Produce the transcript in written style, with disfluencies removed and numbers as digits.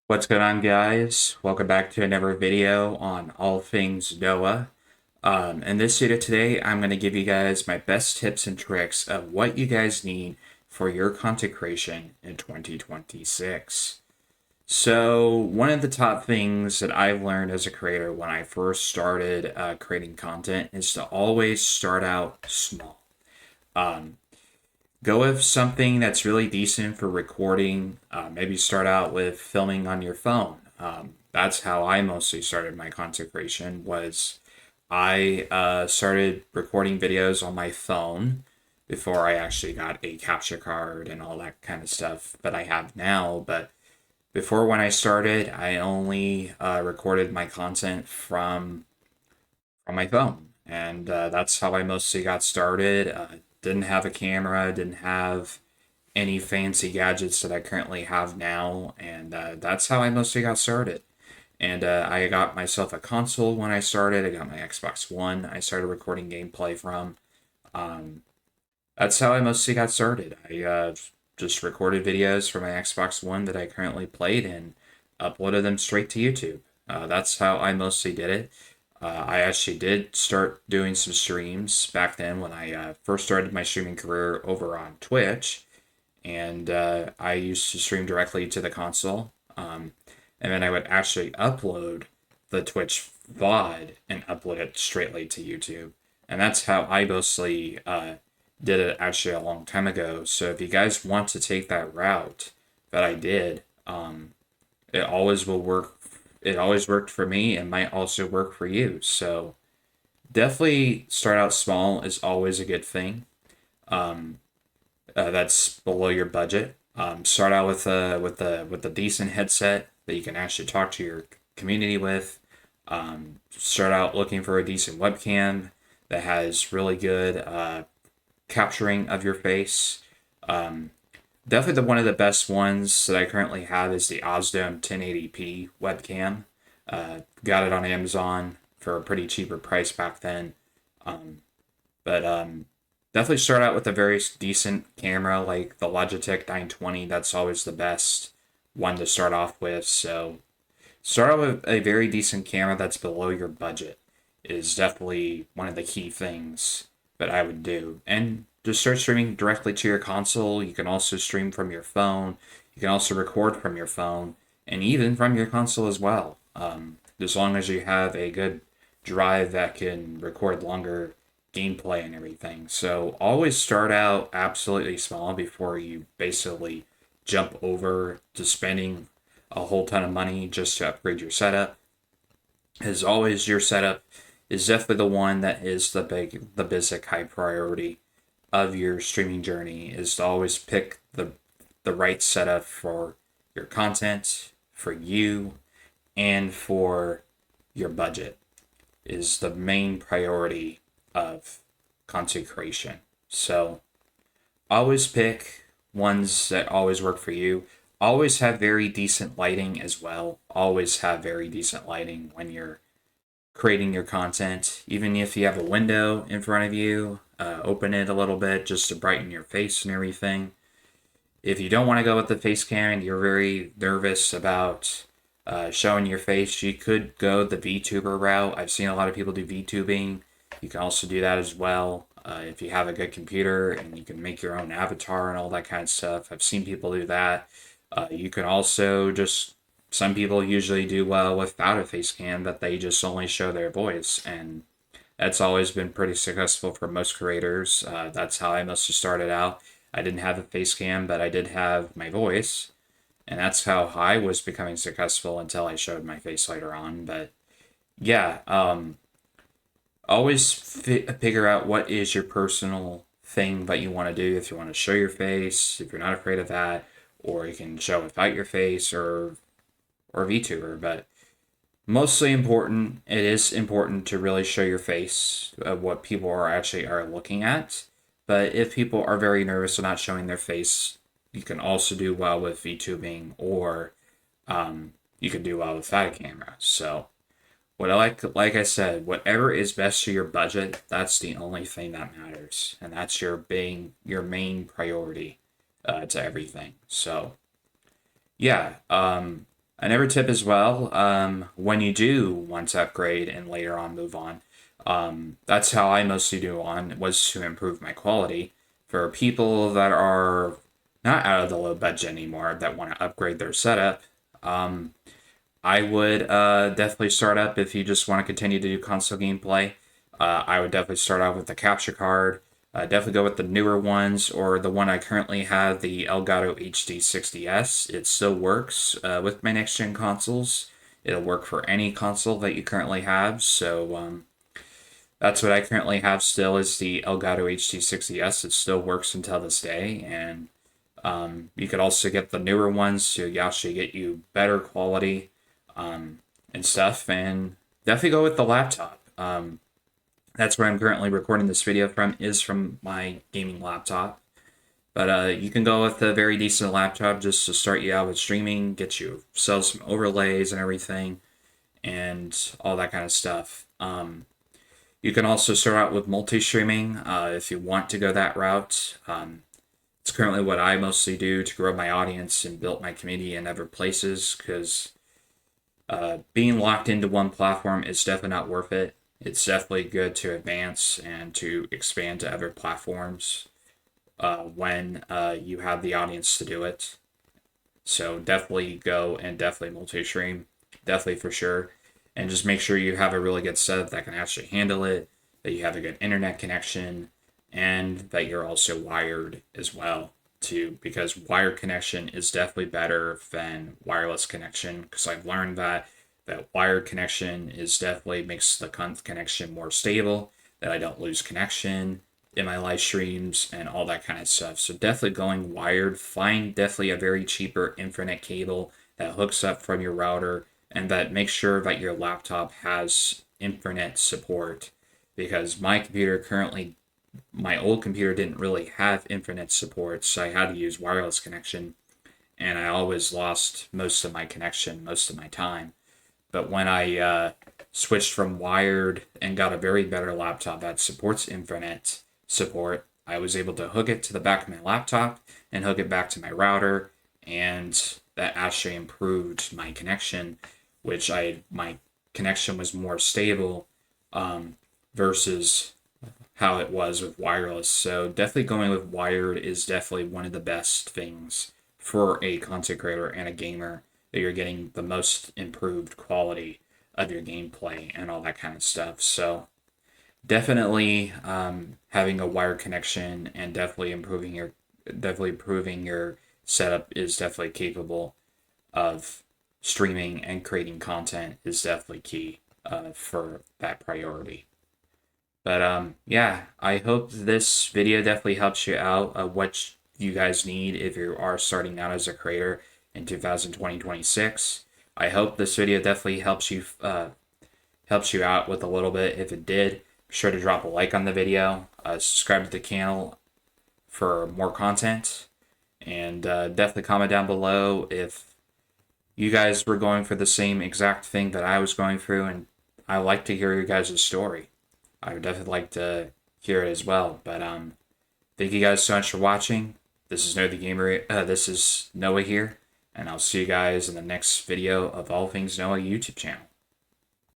What's going on, guys? Welcome back to another video on all things Noah. In this video today, I'm going to give you guys my best tips and tricks of what you guys need for your content creation in 2026. So, one of the top things that I've learned as a creator when I first started creating content is to always start out small. Um, Go with something that's really decent for recording. Maybe start out with filming on your phone. That's how I mostly started my content creation. Was I started recording videos on my phone before I actually got a capture card and all that kind of stuff that I have now. But before when I started, I only recorded my content from my phone, and that's how I mostly got started. Didn't have a camera, didn't have any fancy gadgets that I currently have now, and that's how I mostly got started. And I got myself a console when I started. I got my Xbox One. I started recording gameplay from. Um, that's how I mostly got started. I just recorded videos for my Xbox One that I currently played and uploaded them straight to YouTube. That's how I mostly did it. I actually did start doing some streams back then when I first started my streaming career over on Twitch, and I used to stream directly to the console. And then I would actually upload the Twitch VOD and upload it straightly to YouTube. And that's how I mostly did it actually a long time ago. So if you guys want to take that route that I did, it always will work. It always worked for me and might also work for you. So definitely start out small is always a good thing. Um, that's below your budget. Start out with a decent headset that you can actually talk to your community with. Start out looking for a decent webcam that has really good capturing of your face. Um, Definitely one of the best ones that I currently have is the Osdome 1080p webcam. Got it on Amazon for a pretty cheaper price back then. Um, but definitely start out with a very decent camera like the Logitech 920. That's always the best one to start off with. So start out with a very decent camera that's below your budget is definitely one of the key things that I would do. And just start streaming directly to your console. You can also stream from your phone. You can also record from your phone and even from your console as well. As long as you have a good drive that can record longer gameplay and everything. So always start out absolutely small before you basically jump over to spending a whole ton of money just to upgrade your setup. As always, your setup is definitely the one that is the basic high priority of your streaming journey is to always pick the right setup for your content, for you, and for your budget is the main priority of content creation. So always pick ones that always work for you. Always have very decent lighting as well. Always have very decent lighting when you're creating your content. Even if you have a window in front of you, open it a little bit just to brighten your face and everything. If you don't want to go with the face cam and you're very nervous about showing your face, you could go the VTuber route. I've seen a lot of people do VTubing. You can also do that as well. If you have a good computer and you can make your own avatar and all that kind of stuff, I've seen people do that. You can also just, some people usually do well without a face cam, that they just only show their voice. And that's always been pretty successful for most creators. That's how I mostly started out. I didn't have a face cam, but I did have my voice. And that's how I was becoming successful until I showed my face later on. But yeah, always figure out what is your personal thing that you want to do. If you want to show your face, if you're not afraid of that, or you can show without your face, or VTuber. But mostly important, it is important to really show your face of what people are looking at. But if people are very nervous about showing their face, you can also do well with VTubing, or you can do well without a camera. So what I like I said, whatever is best to your budget, that's the only thing that matters, and that's your main priority to everything. So yeah, Another tip as well, when you do want to upgrade and later on move on, that's how I mostly do on, was to improve my quality. For people that are not out of the low budget anymore that want to upgrade their setup, I would definitely start up if you just want to continue to do console gameplay. I would definitely start out with the capture card. Definitely go with the newer ones or the one I currently have, the Elgato HD 60S. It still works with my next gen consoles. It'll work for any console that you currently have. So that's what I currently have still is the Elgato HD 60S. It still works until this day. And you could also get the newer ones to actually get you better quality and stuff. And definitely go with the laptop. That's where I'm currently recording this video from, is from my gaming laptop. But you can go with a very decent laptop just to start you out with streaming, get you sell some overlays and everything, and all that kind of stuff. You can also start out with multi-streaming if you want to go that route. It's currently what I mostly do to grow my audience and build my community in other places, because being locked into one platform is definitely not worth it. It's definitely good to advance and to expand to other platforms when you have the audience to do it. So definitely go and definitely multi-stream, definitely for sure. And just make sure you have a really good setup that can actually handle it, that you have a good internet connection, and that you're also wired as well too, because wired connection is definitely better than wireless connection, because I've learned that wired connection is definitely makes the connection more stable, that I don't lose connection in my live streams and all that kind of stuff. So definitely going wired. Find definitely a very cheaper Ethernet cable that hooks up from your router, and that makes sure that your laptop has Ethernet support, because my old computer didn't really have Ethernet support, so I had to use wireless connection, and I always lost most of my connection most of my time. But when I switched from wired and got a very better laptop that supports Ethernet support, I was able to hook it to the back of my laptop and hook it back to my router, and that actually improved my connection, which my connection was more stable versus how it was with wireless. So definitely going with wired is definitely one of the best things for a content creator and a gamer, that you're getting the most improved quality of your gameplay and all that kind of stuff. So definitely having a wired connection and definitely improving your setup is definitely capable of streaming and creating content is definitely key for that priority. But yeah, I hope this video definitely helps you out what you guys need if you are starting out as a creator in 2026. I hope this video definitely helps you out with a little bit. If it did, be sure to drop a like on the video, subscribe to the channel for more content, and definitely comment down below if you guys were going for the same exact thing that I was going through, and I like to hear your guys' story. I would definitely like to hear it as well. But thank you guys so much for watching. This is Noah the Gamer. This is Noah here, and I'll see you guys in the next video of All Things Noah YouTube channel.